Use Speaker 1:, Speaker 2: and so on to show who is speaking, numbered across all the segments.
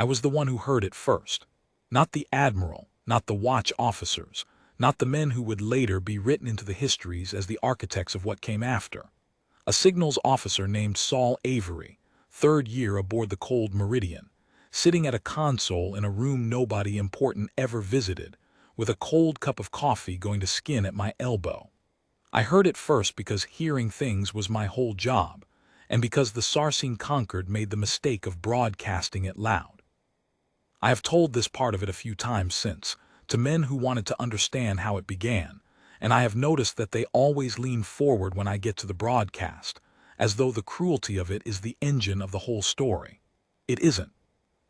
Speaker 1: I was the one who heard it first. Not the admiral, not the watch officers, not the men who would later be written into the histories as the architects of what came after. A signals officer named Saul Avery, third year aboard the Cold Meridian, sitting at a console in a room nobody important ever visited, with a cold cup of coffee going to skin at my elbow. I heard it first because hearing things was my whole job, and because the Sarcine Conquered made the mistake of broadcasting it loud. I have told this part of it a few times since, to men who wanted to understand how it began, and I have noticed that they always lean forward when I get to the broadcast, as though the cruelty of it is the engine of the whole story. It isn't.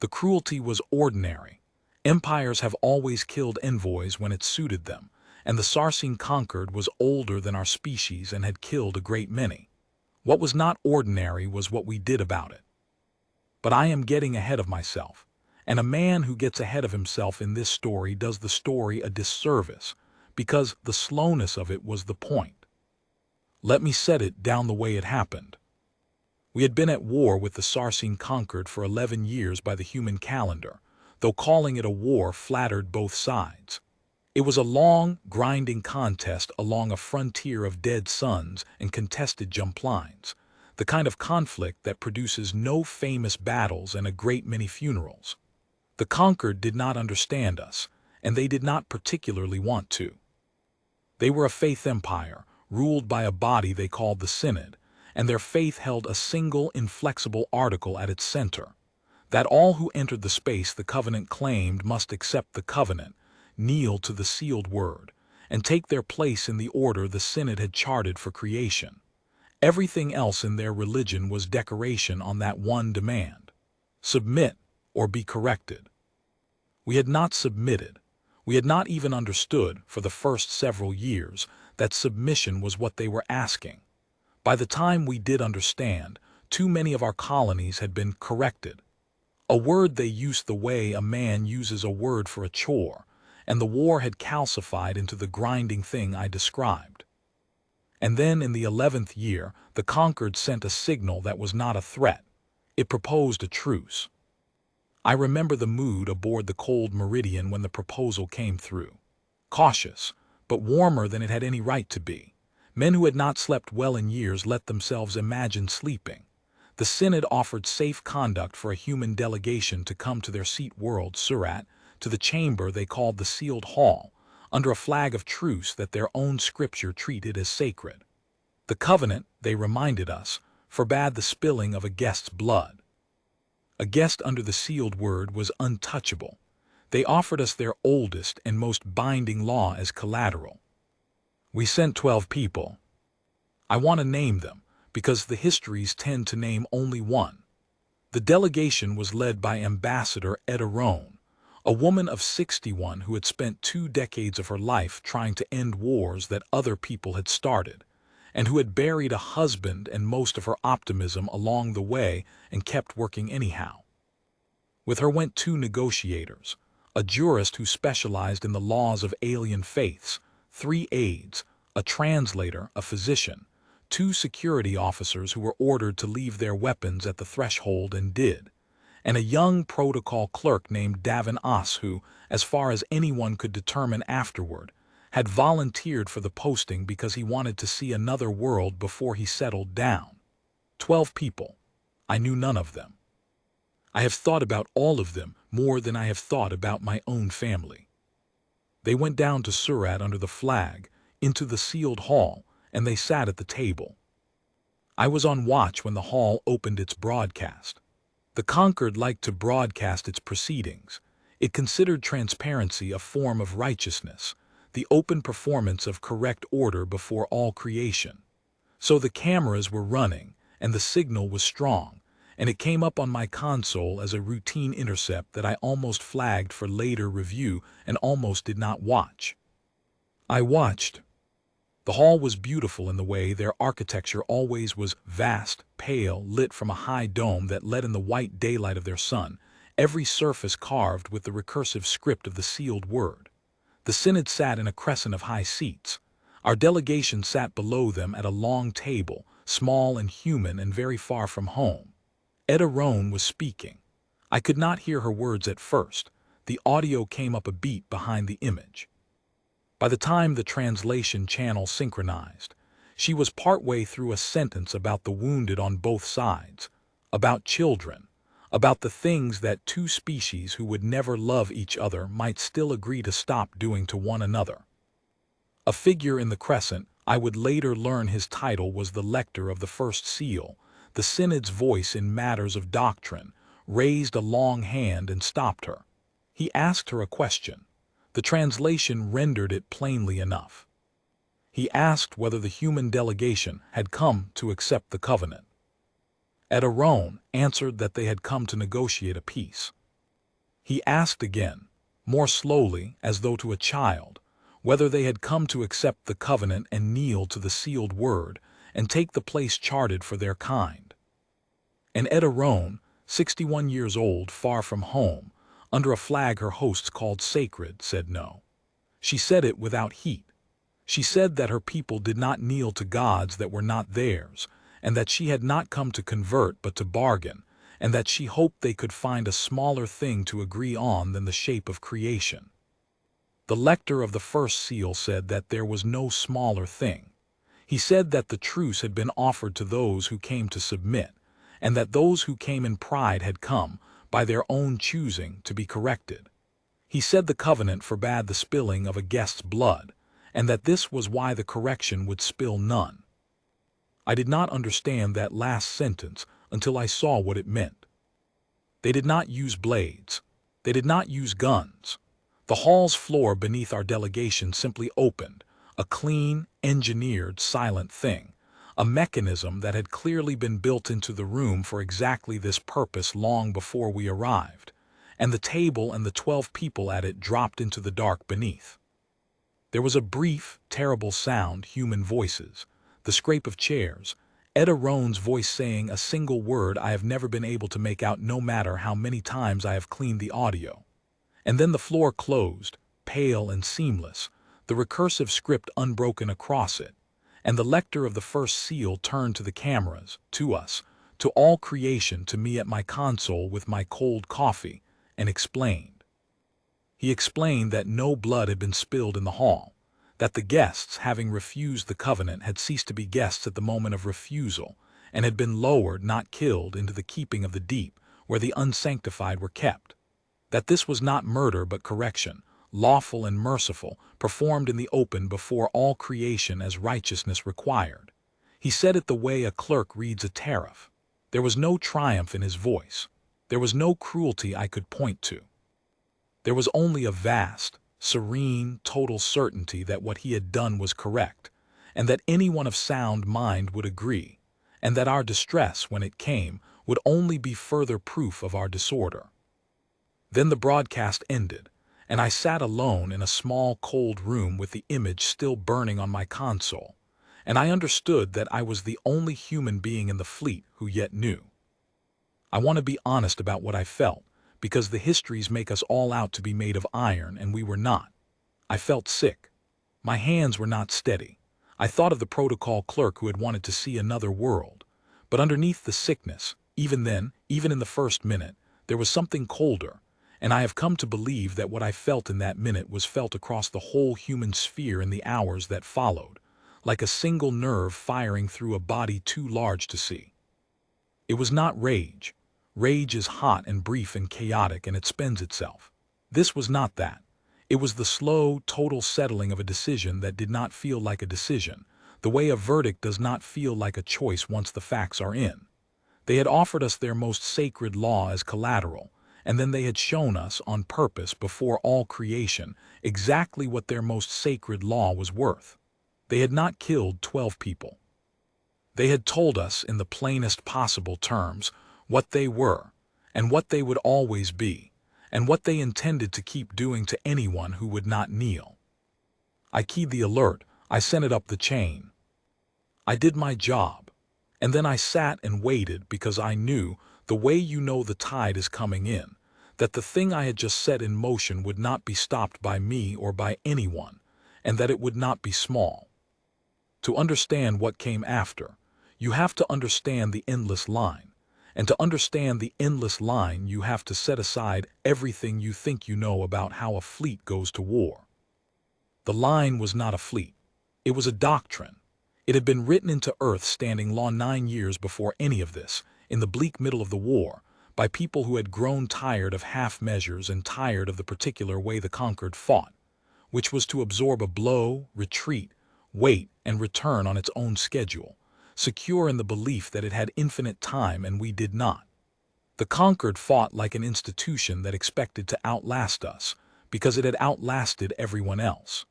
Speaker 1: The cruelty was ordinary. Empires have always killed envoys when it suited them, and the Sarcine Conquered was older than our species and had killed a great many. What was not ordinary was what we did about it. But I am getting ahead of myself, and a man who gets ahead of himself in this story does the story a disservice, because the slowness of it was the point. Let me set it down the way it happened. We had been at war with the Sarcine Conquered for 11 years by the human calendar, though calling it a war flattered both sides. It was a long, grinding contest along a frontier of dead suns and contested jump lines, the kind of conflict that produces no famous battles and a great many funerals. The Conquered did not understand us, and they did not particularly want to. They were a faith empire, ruled by a body they called the Synod, and their faith held a single inflexible article at its center, that all who entered the space the covenant claimed must accept the covenant, kneel to the sealed word, and take their place in the order the Synod had charted for creation. Everything else in their religion was decoration on that one demand: submit or be corrected. We had not submitted. We had not even understood, for the first several years, that submission was what they were asking. By the time we did understand, too many of our colonies had been corrected. A word they used the way a man uses a word for a chore, and the war had calcified into the grinding thing I described. And then in the 11th year, the Conquered sent a signal that was not a threat. It proposed a truce. I remember the mood aboard the Cold Meridian when the proposal came through. Cautious, but warmer than it had any right to be. Men who had not slept well in years let themselves imagine sleeping. The Synod offered safe conduct for a human delegation to come to their seat world, Surat, to the chamber they called the Sealed Hall, under a flag of truce that their own scripture treated as sacred. The covenant, they reminded us, forbade the spilling of a guest's blood. A guest under the sealed word was untouchable. They offered us their oldest and most binding law as collateral. We sent 12 people. I want to name them, because the histories tend to name only one. The delegation was led by Ambassador Etta Roan, a woman of 61 who had spent 2 decades of her life trying to end wars that other people had started, and who had buried a husband and most of her optimism along the way and kept working anyhow. With her went 2 negotiators, a jurist who specialized in the laws of alien faiths, 3 aides, a translator, a physician, 2 security officers who were ordered to leave their weapons at the threshold and did, and a young protocol clerk named Davin Os who, as far as anyone could determine afterward, had volunteered for the posting because he wanted to see another world before he settled down. 12 people. I knew none of them. I have thought about all of them more than I have thought about my own family. They went down to Surat under the flag, into the sealed hall, and they sat at the table. I was on watch when the hall opened its broadcast. The Conquered liked to broadcast its proceedings. It considered transparency a form of righteousness, the open performance of correct order before all creation. So the cameras were running, and the signal was strong, and it came up on my console as a routine intercept that I almost flagged for later review and almost did not watch. I watched. The hall was beautiful in the way their architecture always was: vast, pale, lit from a high dome that let in the white daylight of their sun, every surface carved with the recursive script of the sealed word. The Synod sat in a crescent of high seats. Our delegation sat below them at a long table, small and human and very far from home. Etta Roan was speaking. I could not hear her words at first. The audio came up a beat behind the image. By the time the translation channel synchronized, she was partway through a sentence about the wounded on both sides, about children, about the things that two species who would never love each other might still agree to stop doing to one another. A figure in the crescent, I would later learn his title was the lector of the first seal, the synod's voice in matters of doctrine, raised a long hand and stopped her. He asked her a question. The translation rendered it plainly enough. He asked whether the human delegation had come to accept the covenant. Etaron answered that they had come to negotiate a peace. He asked again, more slowly, as though to a child, whether they had come to accept the covenant and kneel to the sealed word and take the place charted for their kind. And Etaron, 61 years old, far from home, under a flag her hosts called sacred, said no. She said it without heat. She said that her people did not kneel to gods that were not theirs, and that she had not come to convert but to bargain, and that she hoped they could find a smaller thing to agree on than the shape of creation. The lector of the first seal said that there was no smaller thing. He said that the truce had been offered to those who came to submit, and that those who came in pride had come, by their own choosing, to be corrected. He said the covenant forbade the spilling of a guest's blood, and that this was why the correction would spill none. I did not understand that last sentence until I saw what it meant. They did not use blades. They did not use guns. The hall's floor beneath our delegation simply opened, a clean, engineered, silent thing, a mechanism that had clearly been built into the room for exactly this purpose long before we arrived, and the table and the 12 people at it dropped into the dark beneath. There was a brief, terrible sound, human voices, the scrape of chairs, Etaron's voice saying a single word I have never been able to make out no matter how many times I have cleaned the audio. And then the floor closed, pale and seamless, the recursive script unbroken across it, and the lector of the first seal turned to the cameras, to us, to all creation, to me at my console with my cold coffee, and explained. He explained that no blood had been spilled in the hall, that the guests, having refused the covenant, had ceased to be guests at the moment of refusal, and had been lowered, not killed, into the keeping of the deep, where the unsanctified were kept. That this was not murder but correction, lawful and merciful, performed in the open before all creation as righteousness required. He said it the way a clerk reads a tariff. There was no triumph in his voice. There was no cruelty I could point to. There was only a vast, serene, total certainty that what he had done was correct, and that anyone of sound mind would agree, and that our distress, when it came, would only be further proof of our disorder. Then the broadcast ended, and I sat alone in a small, cold room with the image still burning on my console, and I understood that I was the only human being in the fleet who yet knew. I want to be honest about what I felt, because the histories make us all out to be made of iron, and we were not. I felt sick. My hands were not steady. I thought of the protocol clerk who had wanted to see another world. But underneath the sickness, even then, even in the first minute, there was something colder, and I have come to believe that what I felt in that minute was felt across the whole human sphere in the hours that followed, like a single nerve firing through a body too large to see. It was not rage. Rage is hot and brief and chaotic, and it spends itself. This was not that. It was the slow, total settling of a decision that did not feel like a decision, the way a verdict does not feel like a choice once the facts are in. They had offered us their most sacred law as collateral, and then they had shown us, on purpose before all creation, exactly what their most sacred law was worth. They had not killed 12 people. They had told us, in the plainest possible terms, what they were, and what they would always be, and what they intended to keep doing to anyone who would not kneel. I keyed the alert. I sent it up the chain. I did my job, and then I sat and waited, because I knew, the way you know the tide is coming in, that the thing I had just set in motion would not be stopped by me or by anyone, and that it would not be small. To understand what came after, you have to understand the endless line, And to understand the endless line, you have to set aside everything you think you know about how a fleet goes to war. The line was not a fleet. It was a doctrine. It had been written into earth standing law 9 years before any of this, in the bleak middle of the war, by people who had grown tired of half measures and tired of the particular way the conquered fought, which was to absorb a blow, retreat, wait, and return on its own schedule, secure in the belief that it had infinite time and we did not. The conquered fought like an institution that expected to outlast us, because it had outlasted everyone else.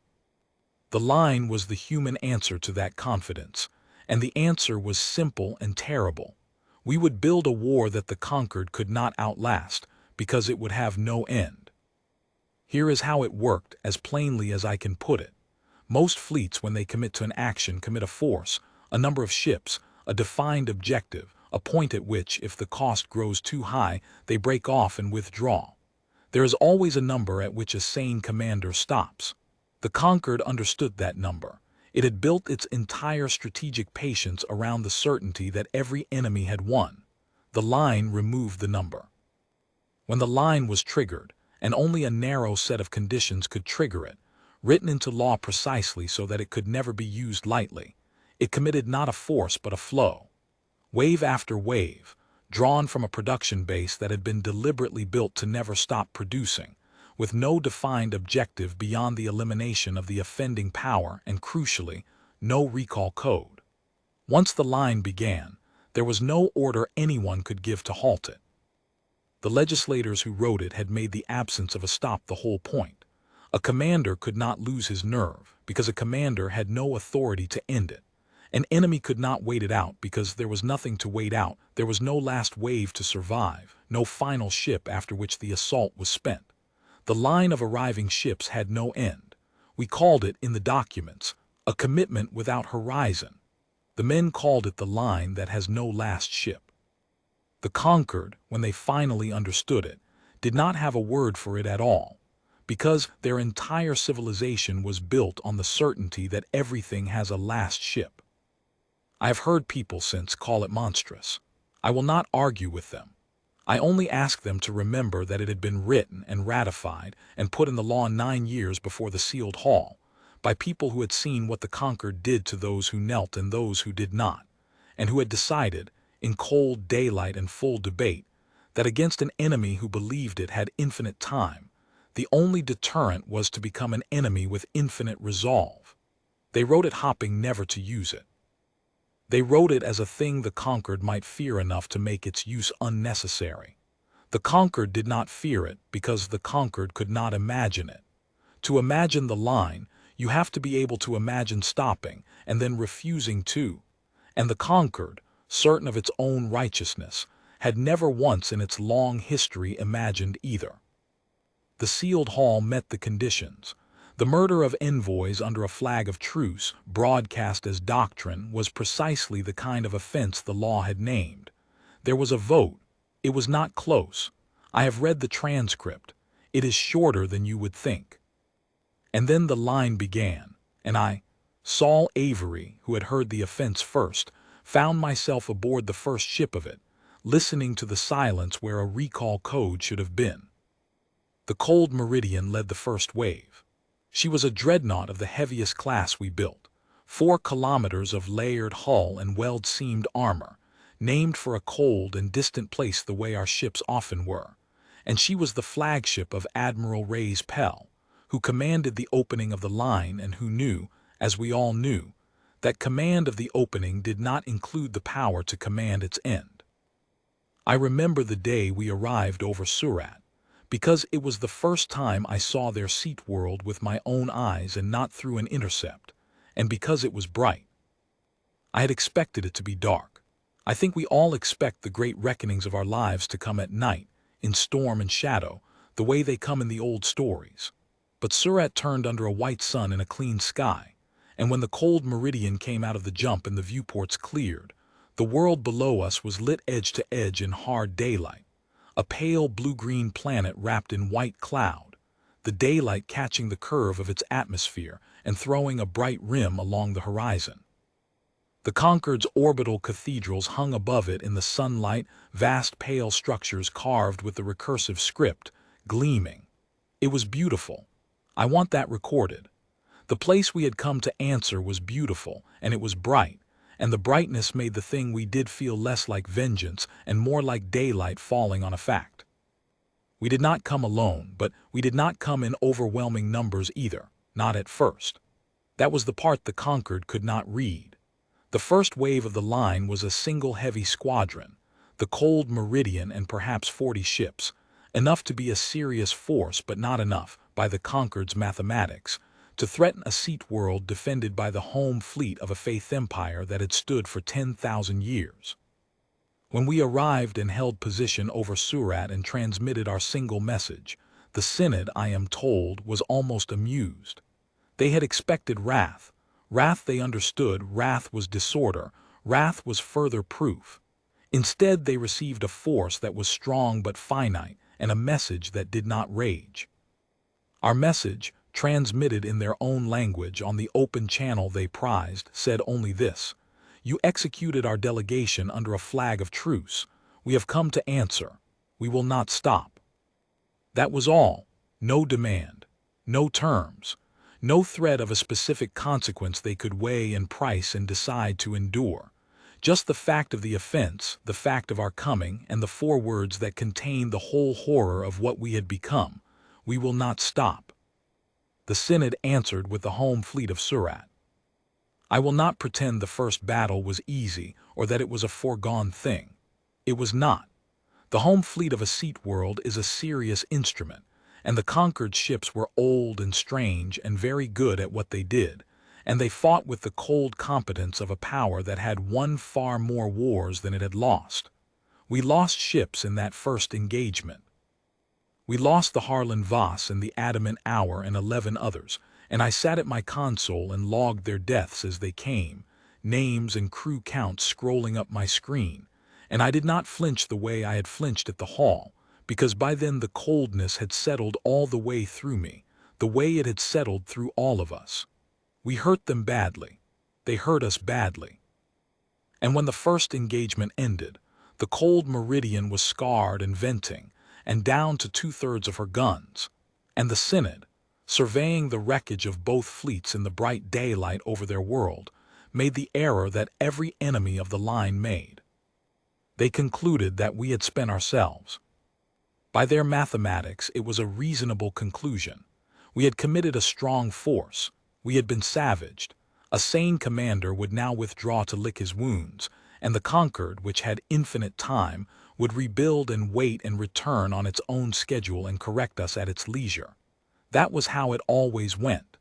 Speaker 1: The line was the human answer to that confidence, and the answer was simple and terrible. We would build a war that the conquered could not outlast, because it would have no end. Here is how it worked, as plainly as I can put it. Most fleets, when they commit to an action, commit a force, a number of ships, a defined objective, a point at which, if the cost grows too high, they break off and withdraw. There is always a number at which a sane commander stops. The conquered understood that number. It had built its entire strategic patience around the certainty that every enemy had won. The line removed the number. When the line was triggered, and only a narrow set of conditions could trigger it, written into law precisely so that it could never be used lightly, it committed not a force but a flow. Wave after wave, drawn from a production base that had been deliberately built to never stop producing, with no defined objective beyond the elimination of the offending power and, crucially, no recall code. Once the line began, there was no order anyone could give to halt it. The legislators who wrote it had made the absence of a stop the whole point. A commander could not lose his nerve, because a commander had no authority to end it. An enemy could not wait it out, because there was nothing to wait out. There was no last wave to survive, no final ship after which the assault was spent. The line of arriving ships had no end. We called it, in the documents, a commitment without horizon. The men called it the line that has no last ship. The conquered, when they finally understood it, did not have a word for it at all, because their entire civilization was built on the certainty that everything has a last ship. I have heard people since call it monstrous. I will not argue with them. I only ask them to remember that it had been written and ratified and put in the law 9 years before the sealed hall, by people who had seen what the conquered did to those who knelt and those who did not, and who had decided, in cold daylight and full debate, that against an enemy who believed it had infinite time, the only deterrent was to become an enemy with infinite resolve. They wrote it hoping never to use it. They wrote it as a thing the conquered might fear enough to make its use unnecessary. The conquered did not fear it because the conquered could not imagine it. To imagine the line, you have to be able to imagine stopping and then refusing to. And the conquered, certain of its own righteousness, had never once in its long history imagined either. The sealed hall met the conditions. The murder of envoys under a flag of truce, broadcast as doctrine, was precisely the kind of offense the law had named. There was a vote. It was not close. I have read the transcript. It is shorter than you would think. And then the line began, and I, Saul Avery, who had heard the offense first, found myself aboard the first ship of it, listening to the silence where a recall code should have been. The Cold Meridian led the first wave. She was a dreadnought of the heaviest class we built, 4 kilometers of layered hull and weld-seamed armor, named for a cold and distant place the way our ships often were, and she was the flagship of Admiral Ray's Pell, who commanded the opening of the line and who knew, as we all knew, that command of the opening did not include the power to command its end. I remember the day we arrived over Surat, because it was the first time I saw their seat world with my own eyes and not through an intercept, and because it was bright. I had expected it to be dark. I think we all expect the great reckonings of our lives to come at night, in storm and shadow, the way they come in the old stories. But Surat turned under a white sun in a clean sky, and when the Cold Meridian came out of the jump and the viewports cleared, the world below us was lit edge to edge in hard daylight. A pale blue-green planet wrapped in white cloud, the daylight catching the curve of its atmosphere and throwing a bright rim along the horizon. The Concord's orbital cathedrals hung above it in the sunlight, vast pale structures carved with the recursive script, gleaming. It was beautiful. I want that recorded. The place we had come to answer was beautiful, and it was bright, and the brightness made the thing we did feel less like vengeance and more like daylight falling on a fact. We did not come alone, but we did not come in overwhelming numbers either, not at first. That was the part the Concord could not read. The first wave of the line was a single heavy squadron, the Cold Meridian and perhaps 40 ships, enough to be a serious force but not enough, by the Concord's mathematics, to threaten a seat world defended by the home fleet of a faith empire that had stood for 10,000 years. When we arrived and held position over Surat and transmitted our single message, the Synod, I am told, was almost amused. They had expected wrath. Wrath they understood, wrath was disorder, wrath was further proof. Instead they received a force that was strong but finite, and a message that did not rage. Our message, transmitted in their own language on the open channel they prized, said only this: "You executed our delegation under a flag of truce. We have come to answer. We will not stop." That was all. No demand. No terms. No threat of a specific consequence they could weigh and price and decide to endure. Just the fact of the offense, the fact of our coming, and the 4 words that contained the whole horror of what we had become: "We will not stop." The Synod answered with the home fleet of Surat. I will not pretend the first battle was easy or that it was a foregone thing. It was not. The home fleet of a seat world is a serious instrument, and the conquered ships were old and strange and very good at what they did, and they fought with the cold competence of a power that had won far more wars than it had lost. We lost ships in that first engagement. We lost the Harlan Voss and the Adamant Hour and 11 others, and I sat at my console and logged their deaths as they came, names and crew counts scrolling up my screen, and I did not flinch the way I had flinched at the hall, because by then the coldness had settled all the way through me, the way it had settled through all of us. We hurt them badly. They hurt us badly. And when the first engagement ended, the Cold Meridian was scarred and venting, and down to 2/3 of her guns, and the Synod, surveying the wreckage of both fleets in the bright daylight over their world, made the error that every enemy of the line made. They concluded that we had spent ourselves. By their mathematics, it was a reasonable conclusion. We had committed a strong force. We had been savaged. A sane commander would now withdraw to lick his wounds, and the conquered, which had infinite time, would rebuild and wait and return on its own schedule and correct us at its leisure. That was how it always went.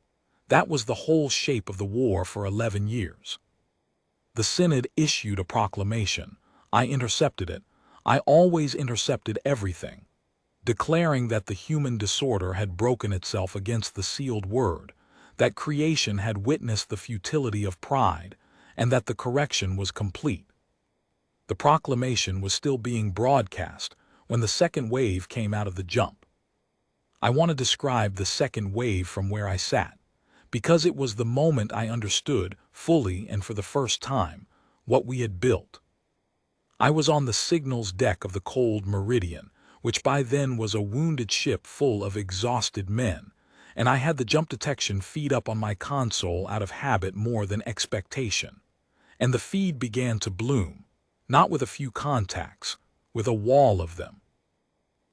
Speaker 1: That was the whole shape of the war for 11 years. The Synod issued a proclamation. I intercepted it. I always intercepted everything, declaring that the human disorder had broken itself against the sealed word, that creation had witnessed the futility of pride, and that the correction was complete. The proclamation was still being broadcast when the second wave came out of the jump. I want to describe the second wave from where I sat, because it was the moment I understood, fully and for the first time, what we had built. I was on the signals deck of the Cold Meridian, which by then was a wounded ship full of exhausted men, and I had the jump detection feed up on my console out of habit more than expectation. And the feed began to bloom, not with a few contacts, with a wall of them.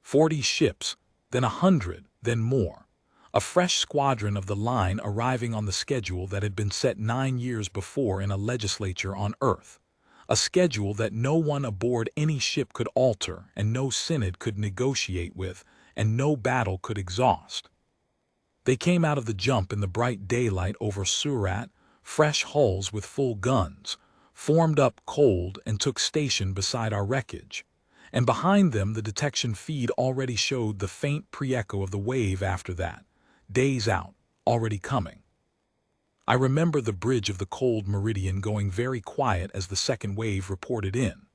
Speaker 1: 40 ships, then 100, then more. A fresh squadron of the line arriving on the schedule that had been set 9 years before in a legislature on Earth. A schedule that no one aboard any ship could alter and no synod could negotiate with and no battle could exhaust. They came out of the jump in the bright daylight over Surat, fresh hulls with full guns, formed up cold and took station beside our wreckage. And behind them the detection feed already showed the faint pre-echo of the wave after that, days out, already coming. I remember the bridge of the Cold Meridian going very quiet as the second wave reported in.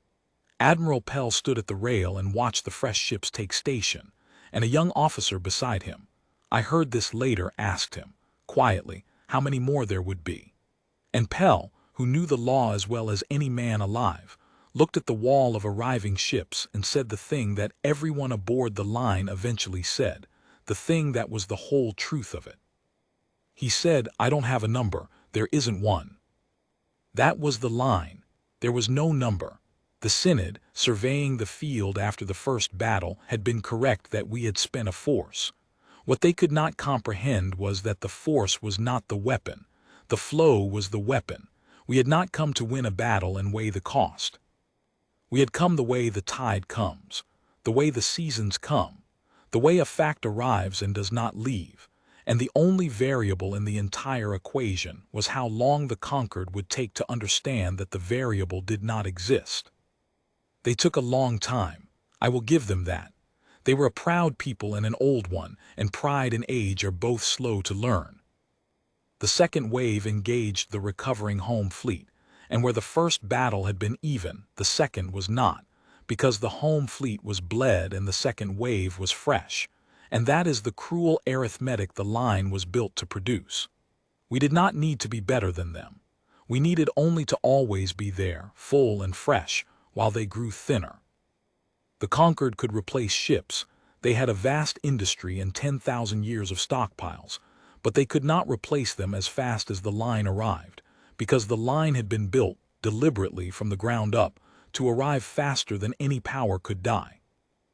Speaker 1: Admiral Pell stood at the rail and watched the fresh ships take station, and a young officer beside him, I heard this later, asked him, quietly, how many more there would be. And Pell, who knew the law as well as any man alive, looked at the wall of arriving ships and said the thing that everyone aboard the line eventually said, the thing that was the whole truth of it. He said, "I don't have a number, there isn't one." That was the line. There was no number. The synod, surveying the field after the first battle, had been correct that we had spent a force. What they could not comprehend was that the force was not the weapon. The flow was the weapon. We had not come to win a battle and weigh the cost. We had come the way the tide comes, the way the seasons come, the way a fact arrives and does not leave, and the only variable in the entire equation was how long the conquered would take to understand that the variable did not exist. They took a long time. I will give them that. They were a proud people and an old one, and pride and age are both slow to learn. The second wave engaged the recovering home fleet, and where the first battle had been even, the second was not, because the home fleet was bled and the second wave was fresh, and that is the cruel arithmetic the line was built to produce. We did not need to be better than them. We needed only to always be there, full and fresh, while they grew thinner. The conquered could replace ships. They had a vast industry and 10,000 years of stockpiles, but they could not replace them as fast as the line arrived, because the line had been built, deliberately from the ground up, to arrive faster than any power could die.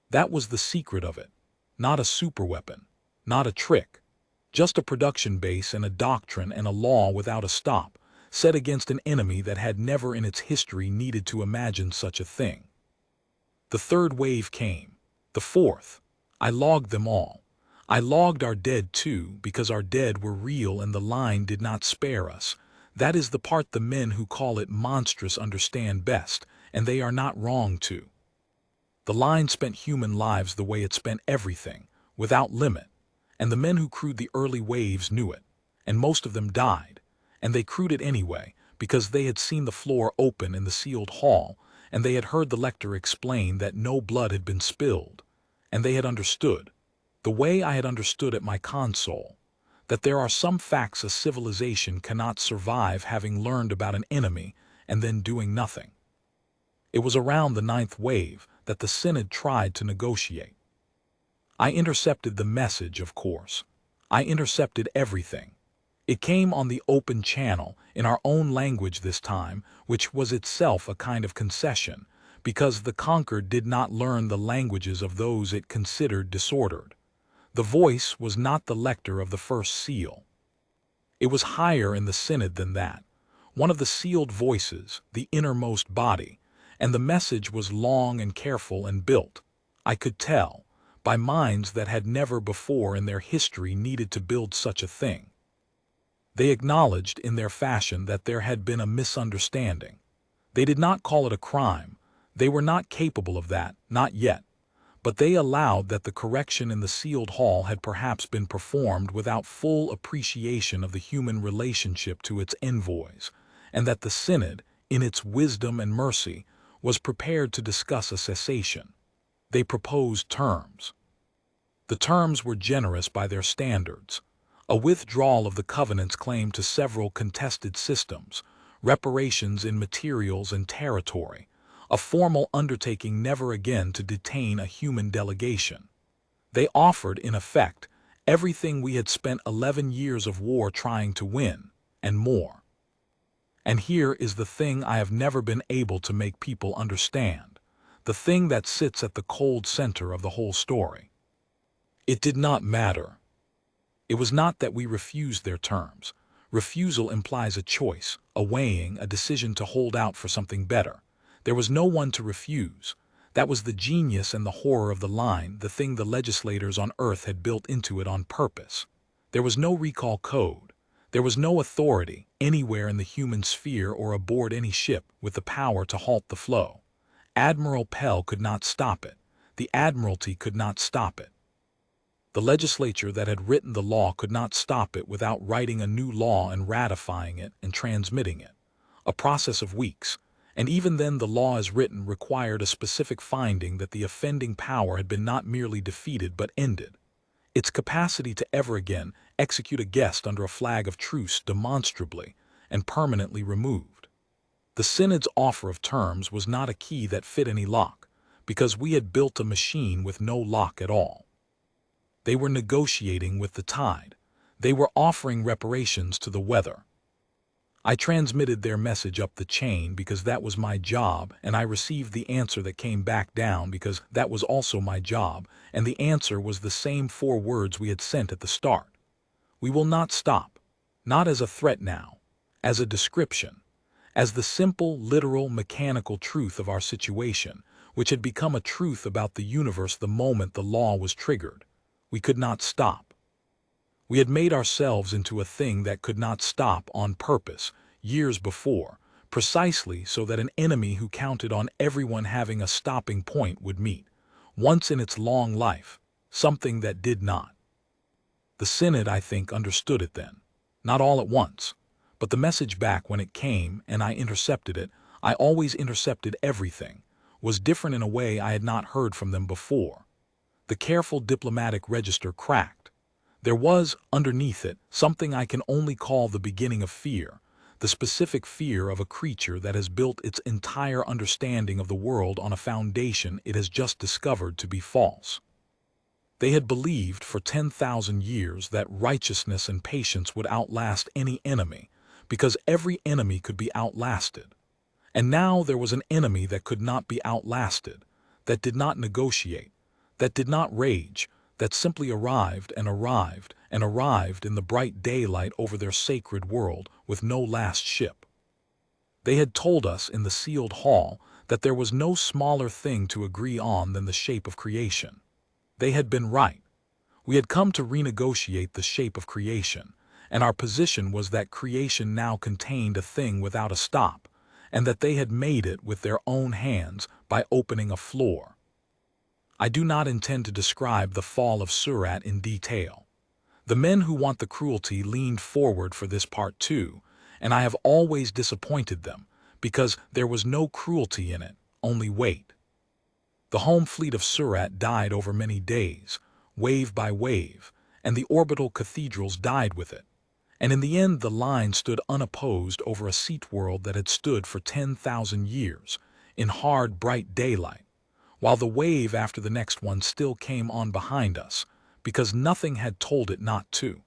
Speaker 1: That was the secret of it. Not a superweapon, not a trick, just a production base and a doctrine and a law without a stop, set against an enemy that had never in its history needed to imagine such a thing. The third wave came. The fourth. I logged them all. I logged our dead too, because our dead were real and the line did not spare us. That is the part the men who call it monstrous understand best, and they are not wrong to. The line spent human lives the way it spent everything, without limit, and the men who crewed the early waves knew it, and most of them died, and they crewed it anyway, because they had seen the floor open in the sealed hall, and they had heard the lector explain that no blood had been spilled, and they had understood, the way I had understood at my console, that there are some facts a civilization cannot survive having learned about an enemy and then doing nothing. It was around the ninth wave that the synod tried to negotiate. I intercepted the message, of course. I intercepted everything. It came on the open channel, in our own language this time, which was itself a kind of concession, because the conquered did not learn the languages of those it considered disordered. The voice was not the lector of the first seal. It was higher in the synod than that, one of the sealed voices, the innermost body, and the message was long and careful and built, I could tell, by minds that had never before in their history needed to build such a thing. They acknowledged in their fashion that there had been a misunderstanding. They did not call it a crime. They were not capable of that, not yet. But they allowed that the correction in the sealed hall had perhaps been performed without full appreciation of the human relationship to its envoys, and that the synod, in its wisdom and mercy, was prepared to discuss a cessation. They proposed terms. The terms were generous by their standards. A withdrawal of the covenant's claim to several contested systems, reparations in materials and territory, a formal undertaking never again to detain a human delegation. They offered, in effect, everything we had spent 11 years of war trying to win, and more. And here is the thing I have never been able to make people understand, the thing that sits at the cold center of the whole story. It did not matter. It was not that we refused their terms. Refusal implies a choice, a weighing, a decision to hold out for something better. There was no one to refuse. That was the genius and the horror of the line, the thing the legislators on Earth had built into it on purpose. There was no recall code. There was no authority, anywhere in the human sphere or aboard any ship, with the power to halt the flow. Admiral Pell could not stop it. The Admiralty could not stop it. The legislature that had written the law could not stop it without writing a new law and ratifying it and transmitting it. A process of weeks. And even then the law as written required a specific finding that the offending power had been not merely defeated but ended. Its capacity to ever again execute a guest under a flag of truce demonstrably and permanently removed. The synod's offer of terms was not a key that fit any lock, because we had built a machine with no lock at all. They were negotiating with the tide. They were offering reparations to the weather. I transmitted their message up the chain because that was my job, and I received the answer that came back down because that was also my job, and the answer was the same 4 words we had sent at the start. We will not stop. Not as a threat now, as a description, as the simple, literal, mechanical truth of our situation, which had become a truth about the universe the moment the law was triggered. We could not stop. We had made ourselves into a thing that could not stop on purpose, years before, precisely so that an enemy who counted on everyone having a stopping point would meet, once in its long life, something that did not. The synod, I think, understood it then. Not all at once, but the message back when it came and I intercepted it, I always intercepted everything, was different in a way I had not heard from them before. The careful diplomatic register cracked. There was, underneath it, something I can only call the beginning of fear, the specific fear of a creature that has built its entire understanding of the world on a foundation it has just discovered to be false. They had believed for 10,000 years that righteousness and patience would outlast any enemy, because every enemy could be outlasted. And now there was an enemy that could not be outlasted, that did not negotiate, that did not rage, that simply arrived and arrived and arrived in the bright daylight over their sacred world with no last ship. They had told us in the sealed hall that there was no smaller thing to agree on than the shape of creation. They had been right. We had come to renegotiate the shape of creation, and our position was that creation now contained a thing without a stop, and that they had made it with their own hands by opening a floor. I do not intend to describe the fall of Surat in detail. The men who want the cruelty leaned forward for this part too, and I have always disappointed them, because there was no cruelty in it, only weight. The home fleet of Surat died over many days, wave by wave, and the orbital cathedrals died with it. And in the end the line stood unopposed over a seat world that had stood for 10,000 years, in hard, bright daylight, while the wave after the next one still came on behind us, because nothing had told it not to.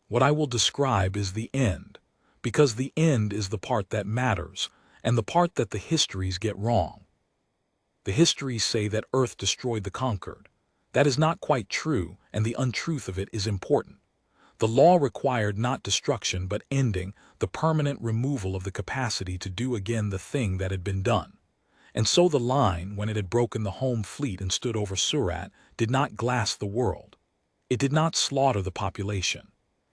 Speaker 1: What I will describe is the end, because the end is the part that matters, and the part that the histories get wrong. The histories say that Earth destroyed the conquered. That is not quite true, and the untruth of it is important. The law required not destruction but ending, the permanent removal of the capacity to do again the thing that had been done. And so the line, when it had broken the home fleet and stood over Surat, did not glass the world. It did not slaughter the population.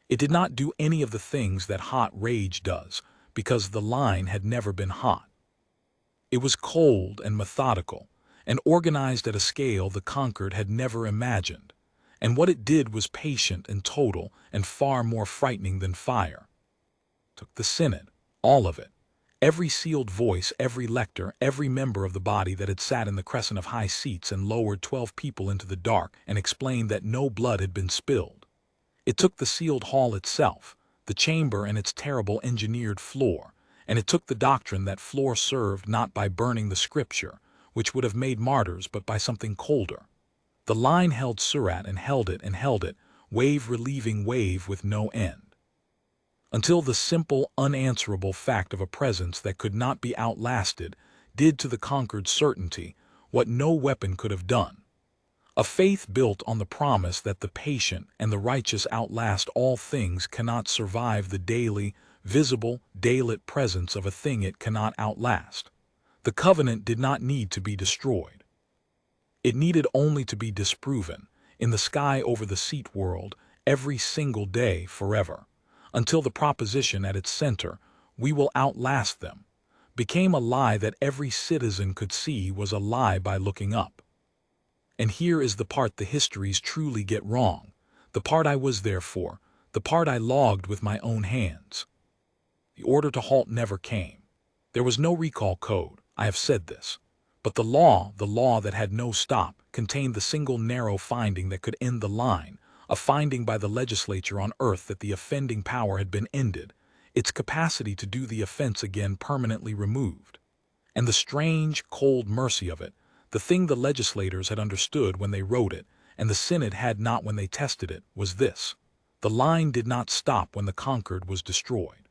Speaker 1: It did not do any of the things that hot rage does, because the line had never been hot. It was cold and methodical, and organized at a scale the conquered had never imagined. And what it did was patient and total and far more frightening than fire. Took the synod, all of it. Every sealed voice, every lector, every member of the body that had sat in the crescent of high seats and lowered 12 people into the dark and explained that no blood had been spilled. It took the sealed hall itself, the chamber and its terrible engineered floor, and it took the doctrine that floor served not by burning the scripture, which would have made martyrs, but by something colder. The line held Surat and held it, wave relieving wave with no end. Until the simple, unanswerable fact of a presence that could not be outlasted did to the conquered certainty what no weapon could have done. A faith built on the promise that the patient and the righteous outlast all things cannot survive the daily, visible, daylit presence of a thing it cannot outlast. The covenant did not need to be destroyed. It needed only to be disproven, in the sky over the seat world, every single day forever, until the proposition at its center, "we will outlast them," became a lie that every citizen could see was a lie by looking up. And here is the part the histories truly get wrong, the part I was there for, the part I logged with my own hands. The order to halt never came. There was no recall code, I have said this. But the law that had no stop, contained the single narrow finding that could end the line, a finding by the legislature on Earth that the offending power had been ended. its capacity to do the offense again permanently removed. And the strange, cold mercy of it, the thing the legislators had understood when they wrote it, and the synod had not when they tested it, was this: the line did not stop when the conquered was destroyed.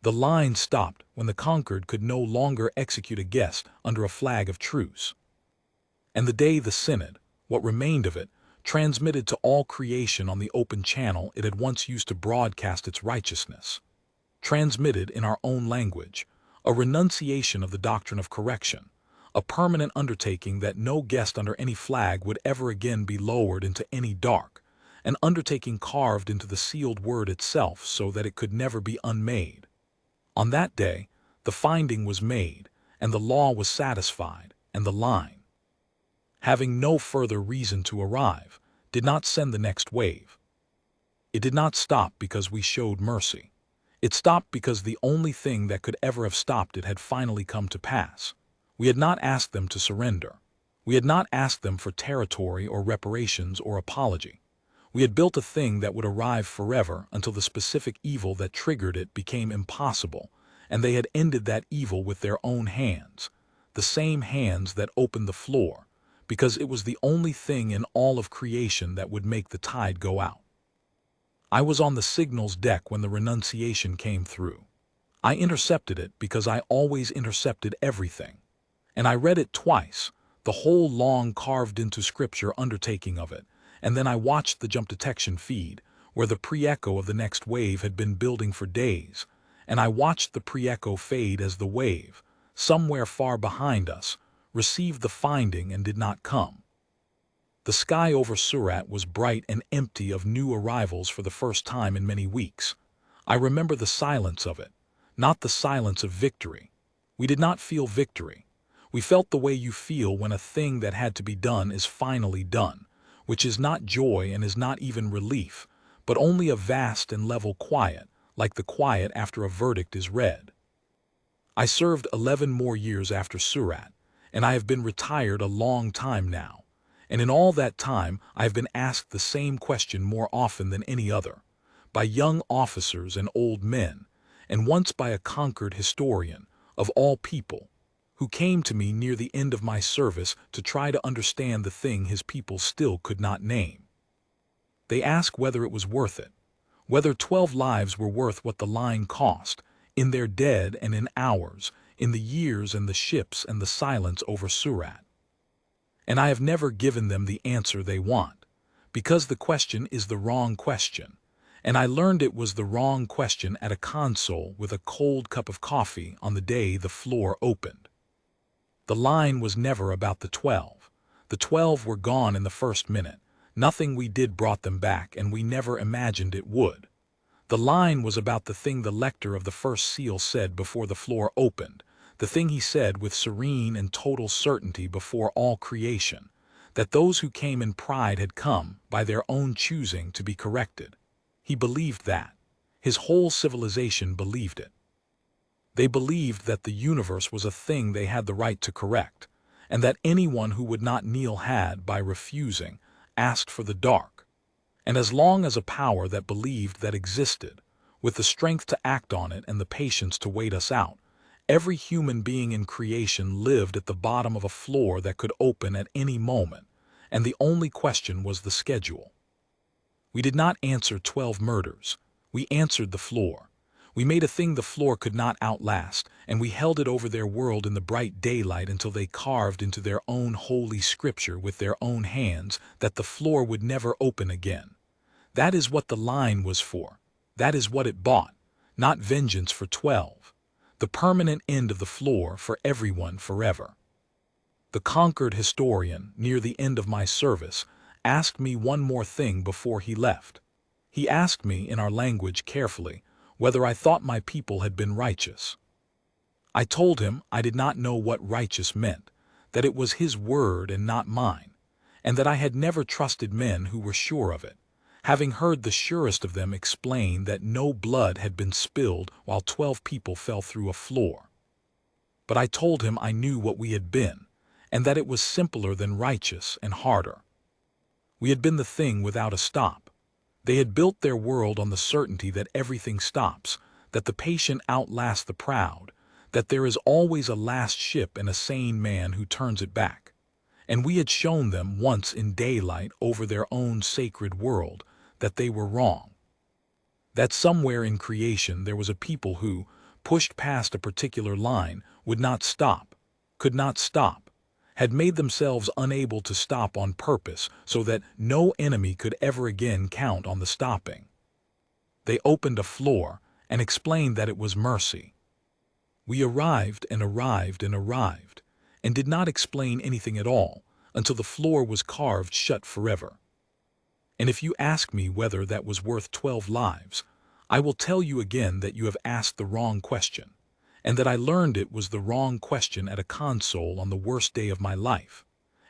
Speaker 1: The line stopped when the conquered could no longer execute a guest under a flag of truce. And the day the synod, what remained of it, transmitted to all creation on the open channel it had once used to broadcast its righteousness, transmitted in our own language, a renunciation of the doctrine of correction, a permanent undertaking that no guest under any flag would ever again be lowered into any dark, an undertaking carved into the sealed word itself so that it could never be unmade. On that day, the finding was made, and the law was satisfied, and the line, having no further reason to arrive, did not send the next wave. It did not stop because we showed mercy. It stopped because the only thing that could ever have stopped it had finally come to pass. We had not asked them to surrender. We had not asked them for territory or reparations or apology. We had built a thing that would arrive forever until the specific evil that triggered it became impossible, and they had ended that evil with their own hands, the same hands that opened the floor, because it was the only thing in all of creation that would make the tide go out. I was on the signals deck when the renunciation came through. I intercepted it because I always intercepted everything. And I read it twice, the whole long carved-into scripture undertaking of it, and then I watched the jump detection feed, where the pre-echo of the next wave had been building for days, and I watched the pre-echo fade as the wave, somewhere far behind us, received the finding and did not come. The sky over Surat was bright and empty of new arrivals for the first time in many weeks. I remember the silence of it, not the silence of victory. We did not feel victory. We felt the way you feel when a thing that had to be done is finally done, which is not joy and is not even relief, but only a vast and level quiet, like the quiet after a verdict is read. I served 11 more years after Surat, and I have been retired a long time now. And in all that time, I have been asked the same question more often than any other, by young officers and old men, and once by a conquered historian, of all people, who came to me near the end of my service to try to understand the thing his people still could not name. They ask whether it was worth it, whether 12 lives were worth what the line cost, in their dead and in ours, in the years and the ships and the silence over Surat. And I have never given them the answer they want, because the question is the wrong question, and I learned it was the wrong question at a console with a cold cup of coffee on the day the floor opened. The line was never about the 12. The 12 were gone in the first minute. Nothing we did brought them back, and we never imagined it would. The line was about the thing the lector of the first seal said before the floor opened, the thing he said with serene and total certainty before all creation, that those who came in pride had come, by their own choosing, to be corrected. He believed that. His whole civilization believed it. They believed that the universe was a thing they had the right to correct, and that anyone who would not kneel had, by refusing, asked for the dark. And as long as a power that believed that existed, with the strength to act on it and the patience to wait us out, every human being in creation lived at the bottom of a floor that could open at any moment, and the only question was the schedule. We did not answer 12 murders. We answered the floor. We made a thing the floor could not outlast, and we held it over their world in the bright daylight until they carved into their own holy scripture with their own hands that the floor would never open again. That is what the line was for. That is what it bought, not vengeance for 12. The permanent end of the floor for everyone forever. The conquered historian, near the end of my service, asked me one more thing before he left. He asked me, in our language carefully, whether I thought my people had been righteous. I told him I did not know what righteous meant, that it was his word and not mine, and that I had never trusted men who were sure of it, having heard the surest of them explain that no blood had been spilled while 12 people fell through a floor. But I told him I knew what we had been, and that it was simpler than righteous and harder. We had been the thing without a stop. They had built their world on the certainty that everything stops, that the patient outlasts the proud, that there is always a last ship and a sane man who turns it back. And we had shown them once in daylight over their own sacred world that they were wrong. That somewhere in creation there was a people who, pushed past a particular line, would not stop, could not stop, had made themselves unable to stop on purpose so that no enemy could ever again count on the stopping. They opened a floor and explained that it was mercy. We arrived and arrived and arrived, and did not explain anything at all until the floor was carved shut forever. And if you ask me whether that was worth 12 lives, I will tell you again that you have asked the wrong question, and that I learned it was the wrong question at a console on the worst day of my life,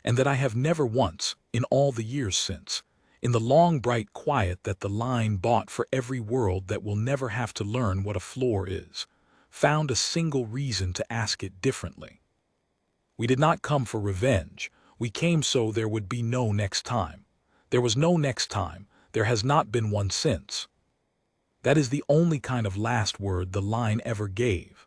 Speaker 1: and that I have never once, in all the years since, in the long bright quiet that the line bought for every world that will never have to learn what a floor is, found a single reason to ask it differently. We did not come for revenge. We came so there would be no next time. There was no next time. There has not been one since. That is the only kind of last word the line ever gave.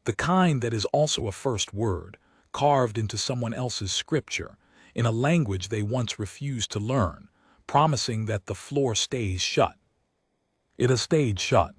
Speaker 1: The kind that is also a first word, carved into someone else's scripture, in a language they once refused to learn, promising that the floor stays shut. It has stayed shut.